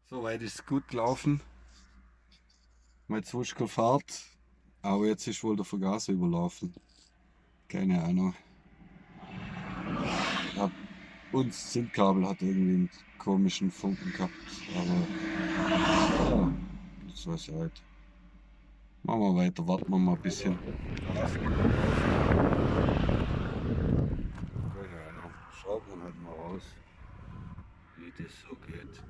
Soweit ist es gut gelaufen. Mein Zwutschgerl Fahrt, aber jetzt ist wohl der Vergaser überlaufen. Keine Ahnung. Ja, und das Zündkabel hat irgendwie einen komischen Funken gehabt, aber ja, das war's ja halt. Machen wir weiter, warten wir mal ein bisschen. Keine Ahnung, schaut man halt mal raus, wie das so geht.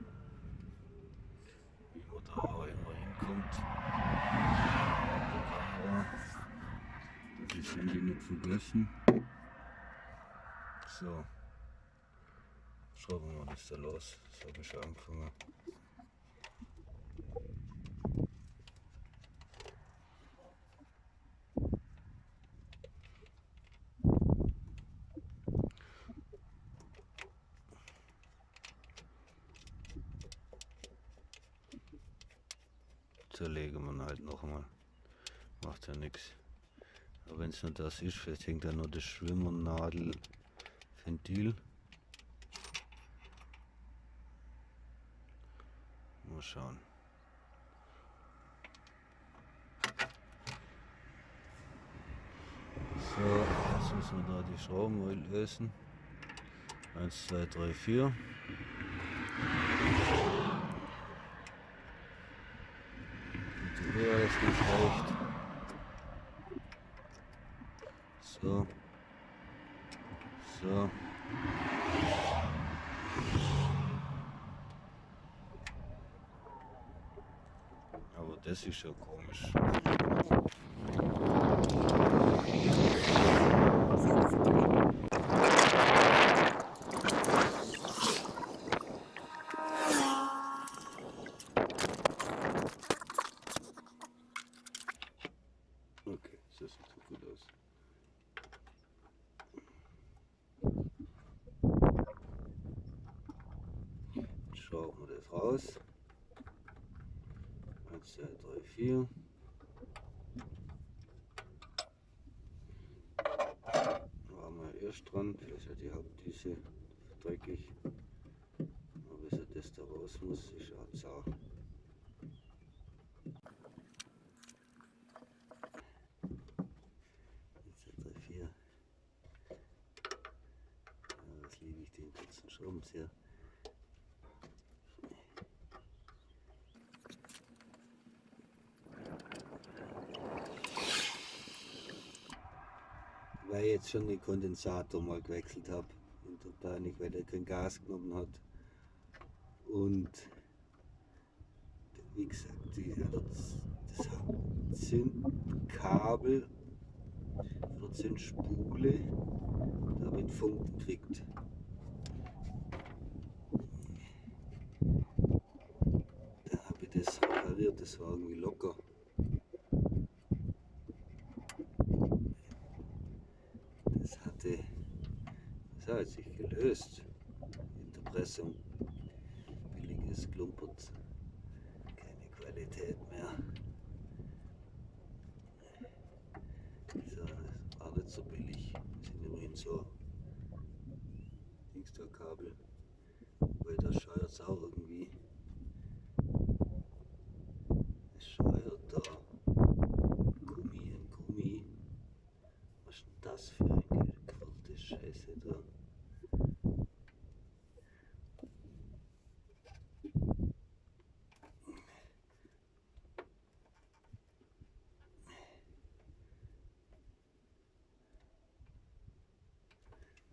Wie man da auch immer hinkommt. Das Handy nicht vergessen. So. Schauen wir mal, was da los. So habe ich schon angefangen. Zerlegen wir halt noch einmal. Macht ja nichts. Aber wenn es nur das ist, vielleicht hängt da nur das Schwimmernadelventil. Mal schauen. So, jetzt müssen wir da die Schrauben lösen. 1, 2, 3, 4. Ja, das nicht reicht. So. So. Aber das ist ja komisch. Okay, das sieht so gut aus. Jetzt schrauben wir das raus. 1, 2, 3, 4. Waren wir erst dran, vielleicht hat die Hauptdüse dreckig. Aber bis er das da raus muss, ist auch zart. 4. Was liebe ich den kurzen Schraubenzieher. Weil ich jetzt schon den Kondensator mal gewechselt habe in der Panik, weil der kein Gas genommen hat. Und wie gesagt, das Zündkabel oder Zündspule damit Funken kriegt. Da habe ich das repariert, das war irgendwie locker. Das hat sich gelöst in der Pressung. Billiges Klumpert, keine Qualität mehr. Das war nicht so billig. Das sind immerhin so Kabel, weil das scheuert es auch irgendwie. Es scheuert da Gummi in Gummi. Was ist denn das für eine gequirlte Scheiße da?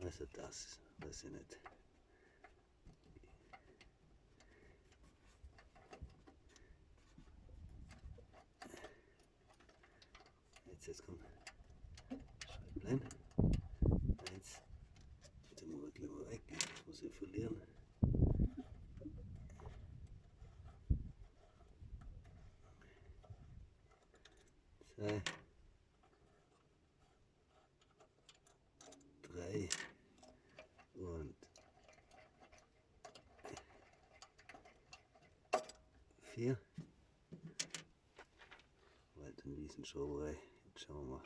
Was ist das? Weiß ich nicht. Jetzt kommt Schreiblein. 1. Den muss ich gleich mal weg, das muss ich verlieren. 2, 3 und 4. Weiter in diesen Schrauberei. Jetzt schauen wir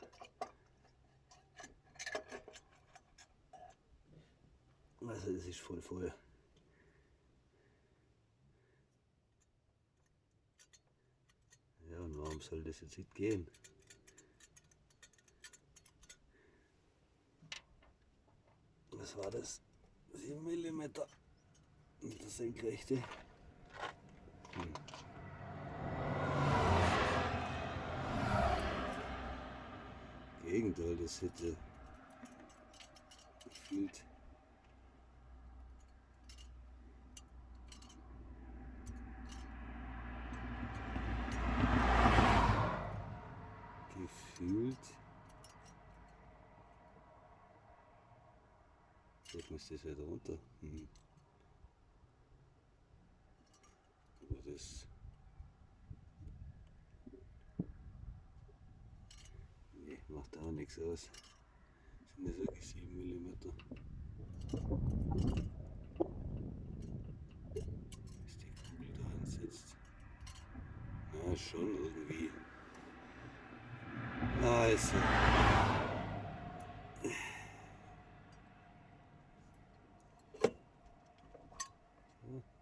mal. Also das ist voll. Ja, und warum soll das jetzt nicht gehen? Was war das? 7 mm mit der Senkrechte. Gegenteil, das hätte gefühlt jetzt muss das wieder runter. Aber das nee, macht auch nichts aus. Sind das wirklich 7 mm? Ist die Kugel da ansetzt? Ja, schon irgendwie. Also.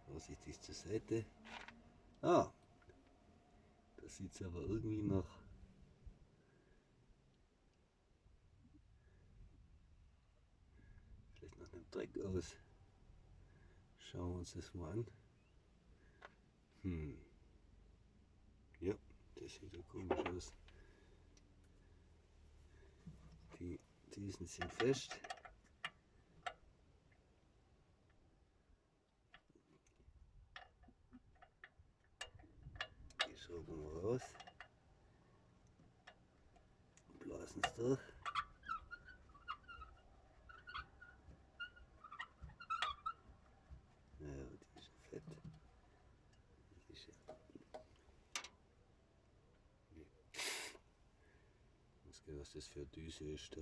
Vorsichtig zur Seite. Ah, da sieht es aber irgendwie noch vielleicht nach einem Dreck aus. Schauen wir uns das mal an. Ja, das sieht ja komisch aus. Die Düsen sind fest. Die schrauben wir raus. Blasen es durch. Naja, die ist schon fett. Das ist ja. Nee. Ich weiß gar nicht, was das für eine Düse ist da.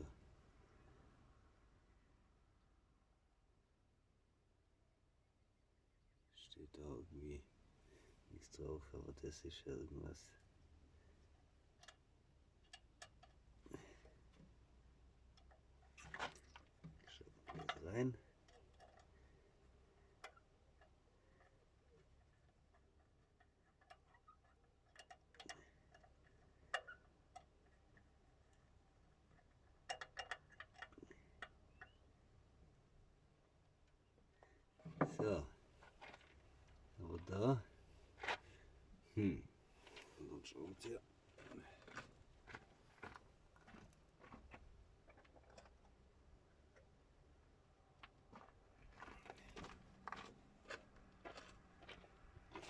Steht da irgendwie nichts drauf, aber das ist ja irgendwas. Schauen wir jetzt rein. So, aber da, und dann schauen wir hier.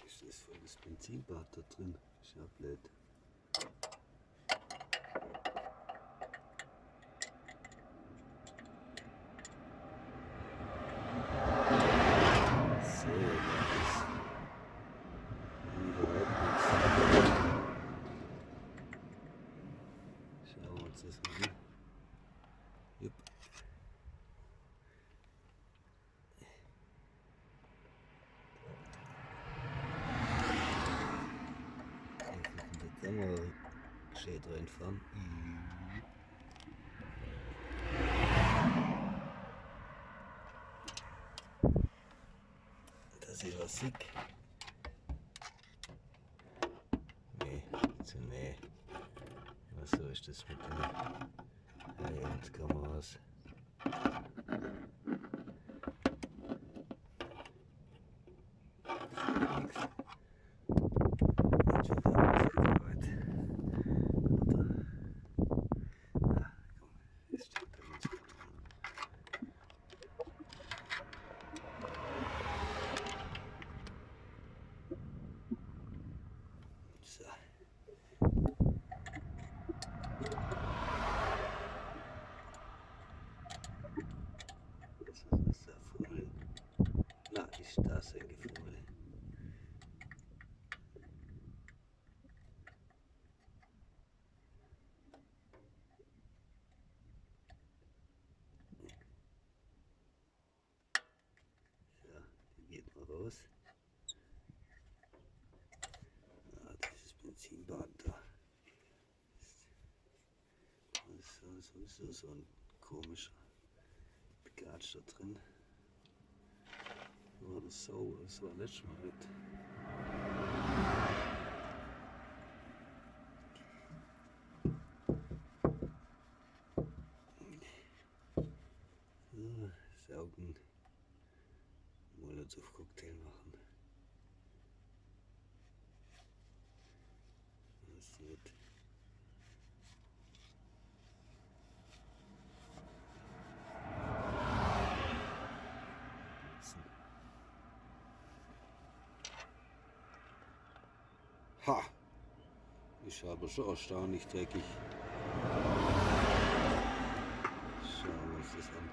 Ist das voll das Benzinbad da drin? Ist ja blöd. Gescheit reinfahren. Das ist was sick. Nee, zu nee. Was so ist das mit den High-End-Kameras? Straßengefummel. So, die geht mal raus. Ah, dieses Benzinbad da. Das ist sowieso so ein komischer Gatsch da drin. Oh, das sauber, das war letztes Mal nicht. So, saugen. Molotov-Cocktail machen. Das wird. Ha! Ist aber schon erstaunlich dreckig. Schauen wir uns das an.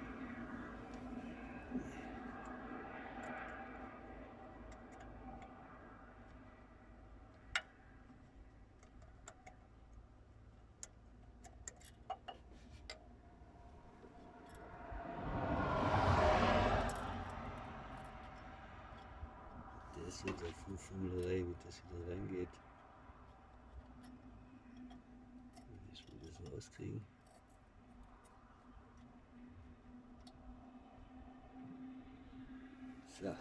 Das wird eine Fummelerei, wie das wieder reingeht. Erstmal das rauskriegen. So.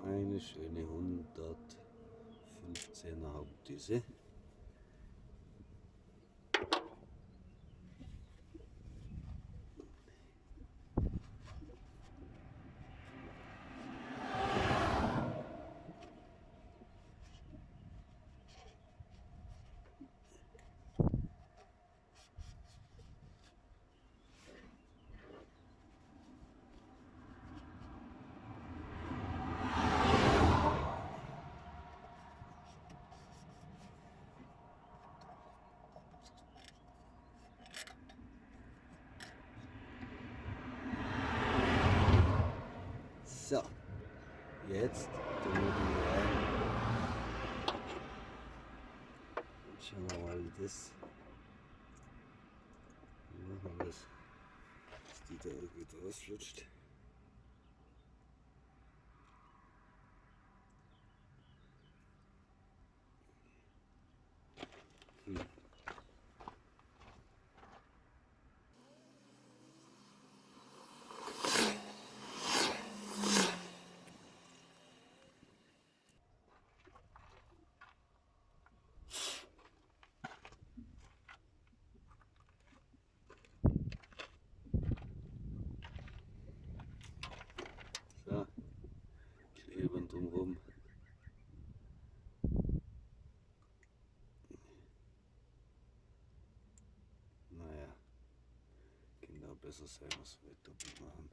Eine schöne 115er Hauptdüse. So, jetzt tun wir die rein. Und schauen wir mal, wie das. Wie machen wir das? Dass die da irgendwie rausflutscht. So, kleben drumherum. Naja, genau besser sein, was wir doppelt machen.